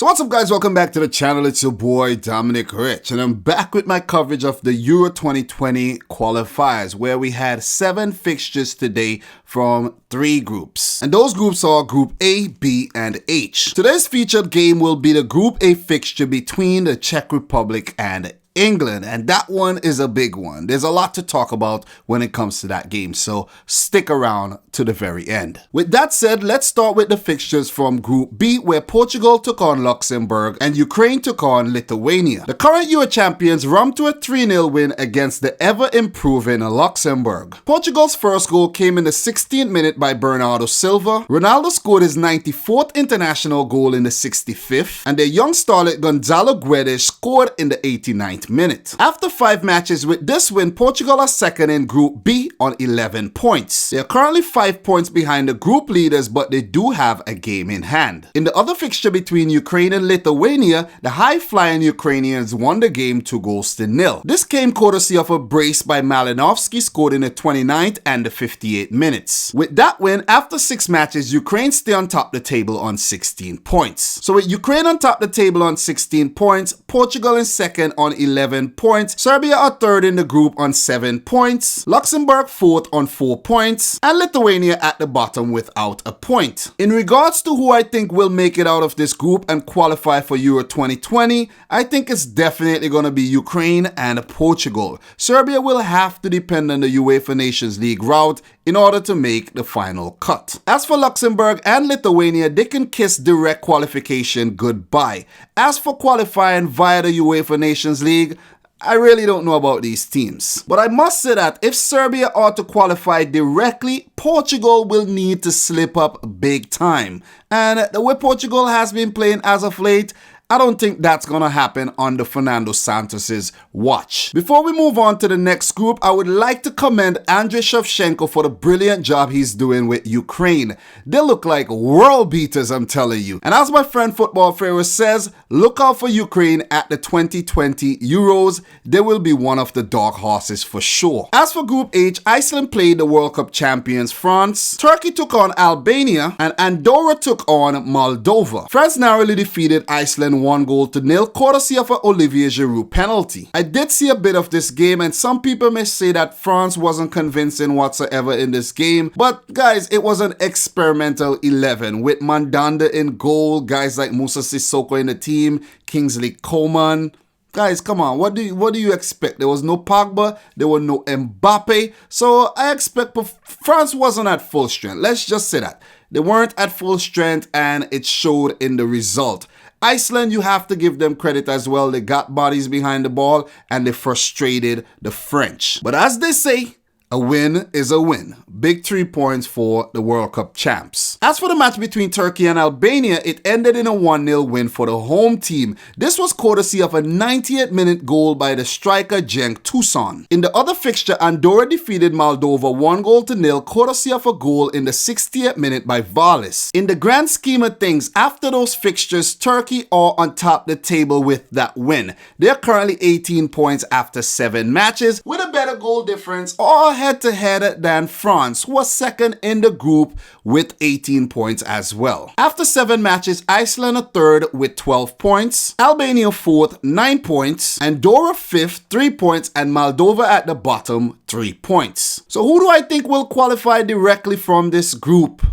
So what's up guys, welcome back to the channel. It's your boy Dominic Rich and I'm back with my coverage of the Euro 2020 qualifiers where we had 7 fixtures today from 3 groups. And those groups are Group A, B and H. Today's featured game will be the Group A fixture between the Czech Republic and England, and that one is a big one. There's a lot to talk about when it comes to that game, so stick around to the very end. With that said, let's start with the fixtures from Group B, where Portugal took on Luxembourg and Ukraine took on Lithuania. The current Euro champions romped to a 3-0 win against the ever-improving Luxembourg. Portugal's first goal came in the 16th minute by Bernardo Silva. Ronaldo scored his 94th international goal in the 65th, and their young starlet Gonzalo Guedes scored in the 89th minute. After 5 matches with this win, Portugal are second in Group B on 11 points. They are currently 5 points behind the group leaders, but they do have a game in hand. In the other fixture between Ukraine and Lithuania, the high-flying Ukrainians won the game 2-0. This came courtesy of a brace by Malinovsky scored in the 29th and the 58th minutes. With that win, after 6 matches, Ukraine stay on top of the table on 16 points. So with Ukraine on top of the table on 16 points, Portugal in second on 11 points, Serbia are third in the group on 7 points, Luxembourg fourth on 4 points, and Lithuania at the bottom without a point. In regards to who I think will make it out of this group and qualify for Euro 2020, I think it's definitely going to be Ukraine and Portugal. Serbia will have to depend on the UEFA Nations League route in order to make the final cut. As for Luxembourg and Lithuania, they can kiss direct qualification goodbye. As for qualifying via the UEFA Nations League, I really don't know about these teams. But I must say that if Serbia are to qualify directly, Portugal will need to slip up big time. And the way Portugal has been playing as of late, I don't think that's going to happen under Fernando Santos's watch. Before we move on to the next group, I would like to commend Andriy Shevchenko for the brilliant job he's doing with Ukraine. They look like world beaters, I'm telling you. And as my friend Football Pharaoh says, look out for Ukraine at the 2020 Euros. They will be one of the dark horses for sure. As for Group H, Iceland played the World Cup champions France, Turkey took on Albania, and Andorra took on Moldova. France narrowly defeated Iceland 1-0, courtesy of an Olivier Giroud penalty. I did see a bit of this game and some people may say that France wasn't convincing whatsoever in this game, but guys, it was an experimental 11 with Mandanda in goal, guys like Moussa Sissoko in the team, Kingsley Coman. Guys, come on, what do you expect? There was no Pogba, there was no Mbappe, so I expect France wasn't at full strength. Let's just say that. They weren't at full strength and it showed in the result. Iceland, you have to give them credit as well. They got bodies behind the ball and they frustrated the French. But as they say, a win is a win. Big 3 points for the World Cup champs. As for the match between Turkey and Albania, it ended in a 1-0 win for the home team. This was courtesy of a 90th minute goal by the striker Cenk Tosun. In the other fixture, Andorra defeated Moldova 1-0, courtesy of a goal in the 60th minute by Valis. In the grand scheme of things, after those fixtures, Turkey are on top of the table with that win. They're currently 18 points after 7 matches, with a better goal difference or head-to-head than France, who was second in the group with 18 points as well. After 7 matches, Iceland are third with 12 points, Albania fourth, 9 points, Andorra fifth, 3 points, and Moldova at the bottom, 3 points. So who do I think will qualify directly from this group?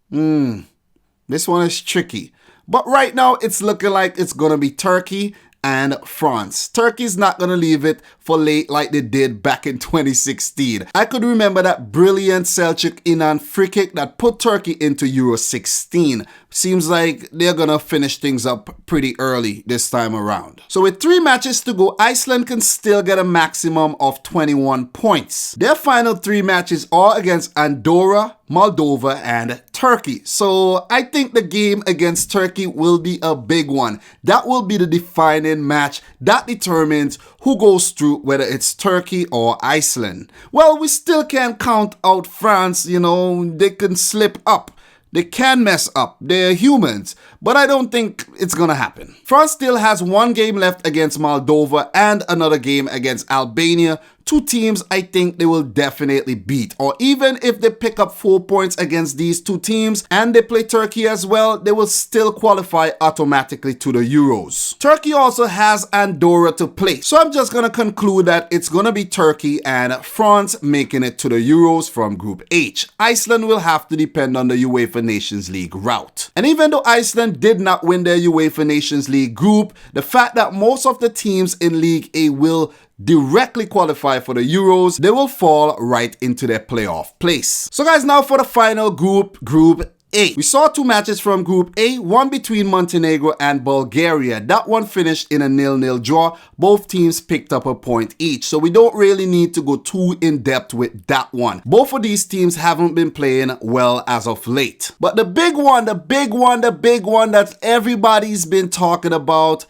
This one is tricky. But right now, it's looking like it's going to be Turkey and France. Turkey's not going to leave it for late like they did back in 2016. I could remember that brilliant Selçuk İnan free kick that put Turkey into Euro 16. Seems like they're going to finish things up pretty early this time around. So with 3 matches to go, Iceland can still get a maximum of 21 points. Their final 3 matches are against Andorra, Moldova, and Turkey. So I think the game against Turkey will be a big one. That will be the defining match that determines who goes through, whether it's Turkey or Iceland. Well, we still can't count out France, you know, they can slip up. They can mess up. They're humans. But I don't think it's gonna happen. France still has 1 game left against Moldova and another game against Albania two teams I think they will definitely beat. Or even if they pick up 4 points against these two teams and they play Turkey as well, they will still qualify automatically to the Euros. Turkey also has Andorra to play. So I'm just going to conclude that it's going to be Turkey and France making it to the Euros from Group H. Iceland will have to depend on the UEFA Nations League route. And even though Iceland did not win their UEFA Nations League group, the fact that most of the teams in League A will directly qualify for the Euros, they will fall right into their playoff place. So guys, now for the final group, Group A. We saw two matches from Group A, one between Montenegro and Bulgaria. That one finished in a 0-0 draw. Both teams picked up a point each, so we don't really need to go too in-depth with that one. Both of these teams haven't been playing well as of late. But the big one that everybody's been talking about,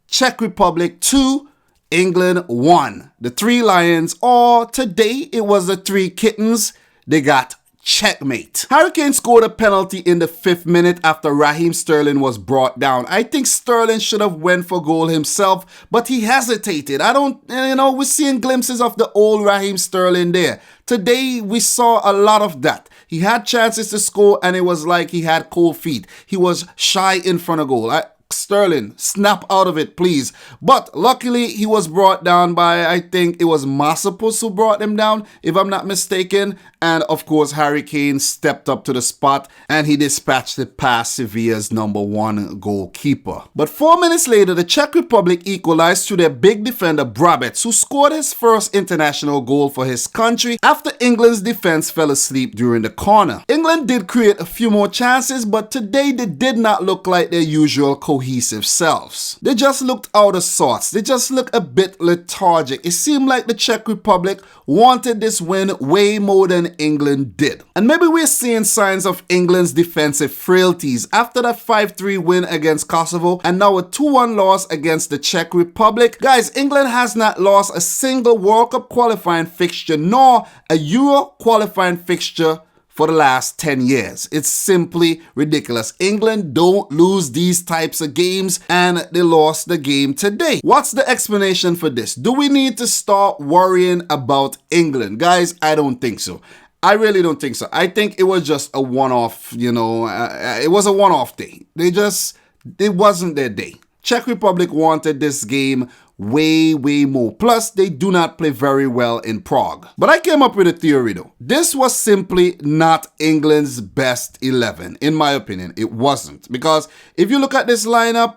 Czech Republic 2, England 1. The Three Lions, or today it was the Three Kittens, they got checkmate. Harry Kane scored a penalty in the 5th minute after Raheem Sterling was brought down. I think Sterling should have went for goal himself, but he hesitated. We're seeing glimpses of the old Raheem Sterling there. Today, we saw a lot of that. He had chances to score and it was like he had cold feet. He was shy in front of goal. Sterling, snap out of it, please. But luckily, he was brought down by, I think it was Masopoulos who brought him down, if I'm not mistaken. And of course, Harry Kane stepped up to the spot and he dispatched it past Sevilla's #1 goalkeeper. But 4 minutes later, the Czech Republic equalized through their big defender Brabec, who scored his first international goal for his country after England's defense fell asleep during the corner. England did create a few more chances, but today they did not look like their usual cohesive selves. They just looked out of sorts. They just looked a bit lethargic. It seemed like the Czech Republic wanted this win way more than England did. And maybe we're seeing signs of England's defensive frailties after that 5-3 win against Kosovo and now a 2-1 loss against the Czech Republic. Guys, England has not lost a single World Cup qualifying fixture nor a Euro qualifying fixture for the last 10 years. It's simply ridiculous. England don't lose these types of games and they lost the game today. What's the explanation for this? Do we need to start worrying about England? Guys, I don't think so. I really don't think so. I think it was just a one-off, it was a one-off day. It wasn't their day. Czech Republic wanted this game way more. Plus, they do not play very well in Prague. But I came up with a theory though. This was simply not England's best 11. In my opinion, it wasn't. Because if you look at this lineup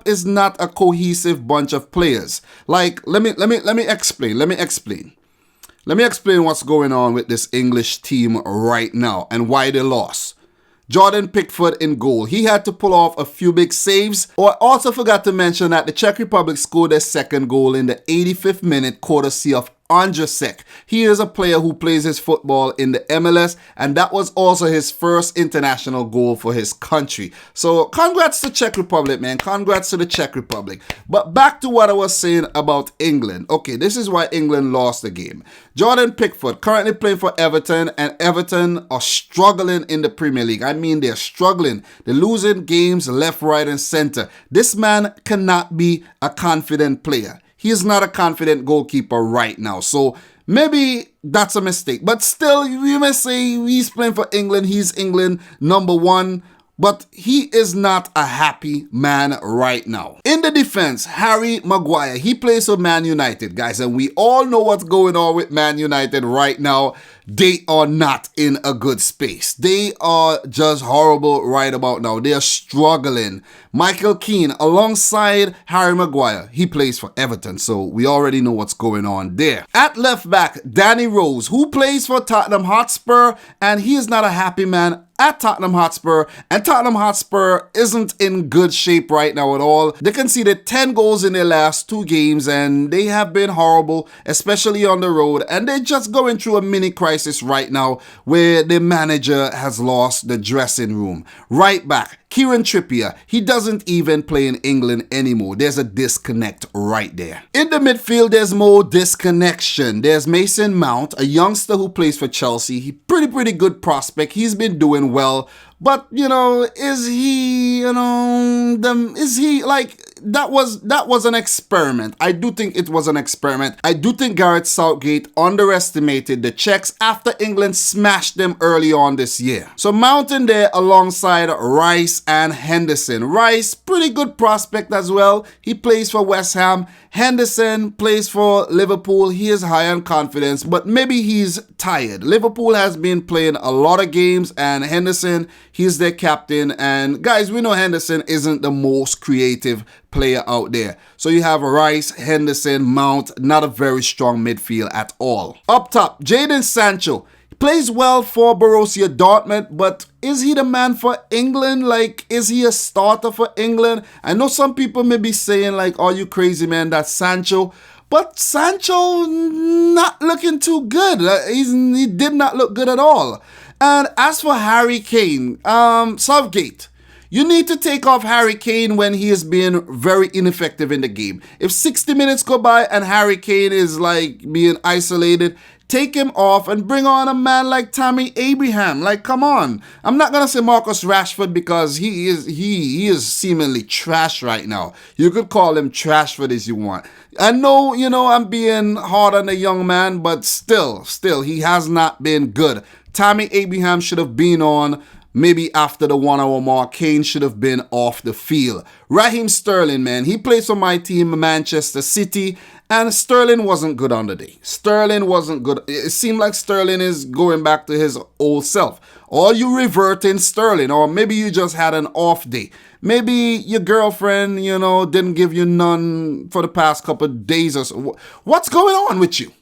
is not a cohesive bunch of players. Like, let me explain. Let me explain what's going on with this English team right now and why they lost. Jordan Pickford in goal. He had to pull off a few big saves. Oh, I also forgot to mention that the Czech Republic scored their second goal in the 85th minute, courtesy of Ondřejsek. He is a player who plays his football in the MLS, and that was also his first international goal for his country. So congrats to Czech Republic, man. Congrats to the Czech Republic. But back to what I was saying about England. Okay, this is why England lost the game. Jordan Pickford, currently playing for Everton, and Everton are struggling in the Premier League. I mean, they're struggling. They're losing games left, right, and center. This man cannot be a confident player. He is not a confident goalkeeper right now. So maybe that's a mistake. But still, you may say he's playing for England. He's England #1. But he is not a happy man right now. In the defense, Harry Maguire. He plays for Man United, guys. And we all know what's going on with Man United right now. They are not in a good space. They are just horrible right about now. They are struggling. Michael Keane alongside Harry Maguire. He plays for Everton, so we already know what's going on there. At left back, Danny Rose, who plays for Tottenham Hotspur, and he is not a happy man at Tottenham Hotspur, and Tottenham Hotspur isn't in good shape right now at all. They conceded 10 goals in their last 2 games, and they have been horrible, especially on the road, and they're just going through a mini crisis right now where the manager has lost the dressing room. Right back, Kieran Trippier, he doesn't even play in England anymore. There's a disconnect right there. In the midfield, there's more disconnection. There's Mason Mount, a youngster who plays for Chelsea. He pretty good prospect. He's been doing well. But, is he that was an experiment. I do think it was an experiment. I do think Gareth Southgate underestimated the Czechs after England smashed them early on this year. So mounting there alongside Rice and Henderson. Rice, pretty good prospect as well. He plays for West Ham. Henderson plays for Liverpool. He is high on confidence, but maybe he's tired. Liverpool has been playing a lot of games, and Henderson, he's their captain. And guys, we know Henderson isn't the most creative player out there. So you have Rice, Henderson, Mount, not a very strong midfield at all. Up top, Jadon Sancho. Plays well for Borussia Dortmund, but is he the man for England? Like, is he a starter for England? I know some people may be saying, like, are you crazy, man, that's Sancho. But Sancho not looking too good. He did not look good at all. And as for Harry Kane, Southgate, you need to take off Harry Kane when he is being very ineffective in the game. If 60 minutes go by and Harry Kane is like being isolated, take him off and bring on a man like Tammy Abraham. Like, come on. I'm not going to say Marcus Rashford because he is seemingly trash right now. You could call him Trashford as you want. I know, I'm being hard on the young man, but still, he has not been good. Tammy Abraham should have been on maybe after the 1 hour mark. Kane should have been off the field. Raheem Sterling, man, he plays for my team, Manchester City, and Sterling wasn't good on the day. Sterling wasn't good. It seemed like Sterling is going back to his old self. Or you reverting Sterling, or maybe you just had an off day. Maybe your girlfriend, didn't give you none for the past couple of days or so. What's going on with you?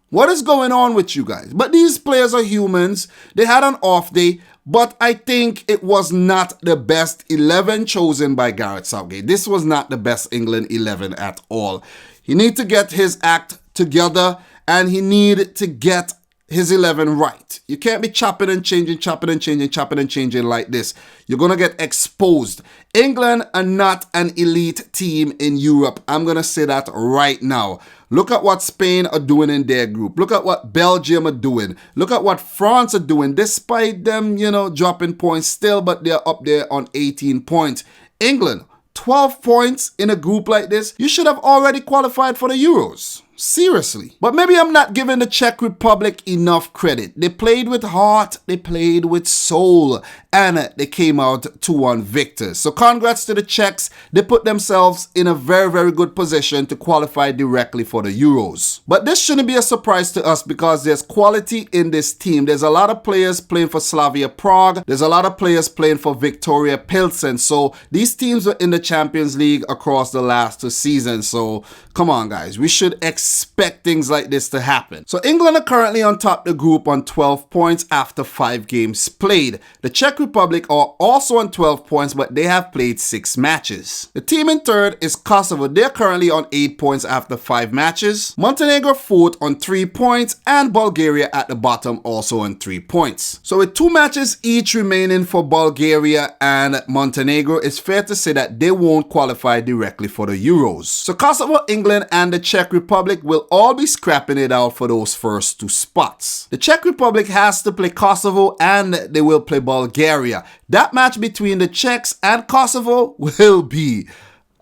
What is going on with you guys? But these players are humans. They had an off day. But I think it was not the best 11 chosen by Gareth Southgate. This was not the best England 11 at all. He needs to get his act together, and he needs to get his 11 right. You can't be chopping and changing like this. You're going to get exposed. England are not an elite team in Europe. I'm going to say that right now. Look at what Spain are doing in their group. Look at what Belgium are doing. Look at what France are doing, despite them, dropping points still, but they're up there on 18 points. England, 12 points in a group like this. You should have already qualified for the Euros. Seriously. But maybe I'm not giving the Czech Republic enough credit. They played with heart, they played with soul, and they came out 2-1 victors. So congrats to the Czechs. They put themselves in a very, very good position to qualify directly for the Euros. But this shouldn't be a surprise to us because there's quality in this team. There's a lot of players playing for Slavia Prague. There's a lot of players playing for Victoria Pilsen. So these teams were in the Champions League across the last 2 seasons. So come on, guys. We should expect things like this to happen. So England are currently on top of the group on 12 points after 5 games played. The Czech Republic are also on 12 points, but they have played 6 matches. The team in third is Kosovo. They're currently on 8 points after 5 matches. Montenegro fourth on 3 points, and Bulgaria at the bottom also on 3 points. So with 2 matches each remaining for Bulgaria and Montenegro, it's fair to say that they won't qualify directly for the Euros. So Kosovo, England, and the Czech Republic will all be scrapping it out for those first 2 spots. The Czech Republic has to play Kosovo, and they will play Bulgaria. That match between the Czechs and Kosovo will be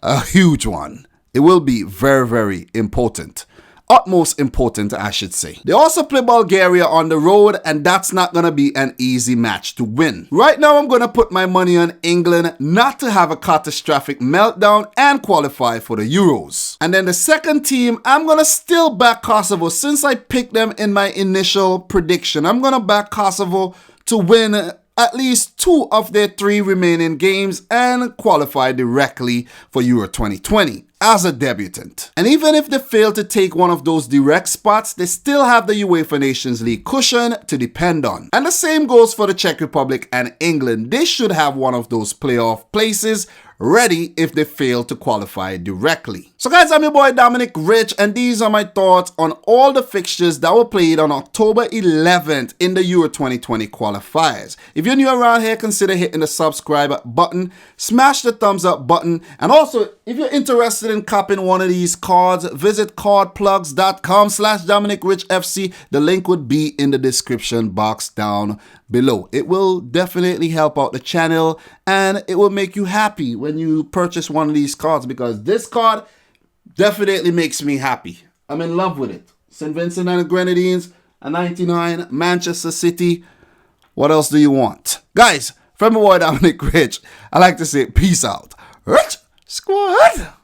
a huge one. It will be very, very important. Utmost important, I should say. They also play Bulgaria on the road, and that's not going to be an easy match to win. Right now, I'm going to put my money on England not to have a catastrophic meltdown and qualify for the Euros. And then the second team, I'm going to still back Kosovo since I picked them in my initial prediction. I'm going to back Kosovo to win at least 2 of their 3 remaining games and qualify directly for Euro 2020 as a debutant. And even if they fail to take one of those direct spots, they still have the UEFA Nations League cushion to depend on. And the same goes for the Czech Republic and England. They should have one of those playoff places ready if they fail to qualify directly. So guys, I'm your boy Dominic Rich, and these are my thoughts on all the fixtures that were played on October 11th in the Euro 2020 qualifiers. If you're new around here, consider hitting the subscribe button, smash the thumbs up button, and also if you're interested in copying one of these cards, visit cardplugs.com/DominicRichFC. The link would be in the description box down below. It will definitely help out the channel, and it will make you happy when you purchase one of these cards, because this card definitely makes me happy. I'm in love with it. St. Vincent and the Grenadines, a 99, Manchester City. What else do you want? Guys, from my boy Dominic Rich, I like to say peace out. Rich Squad!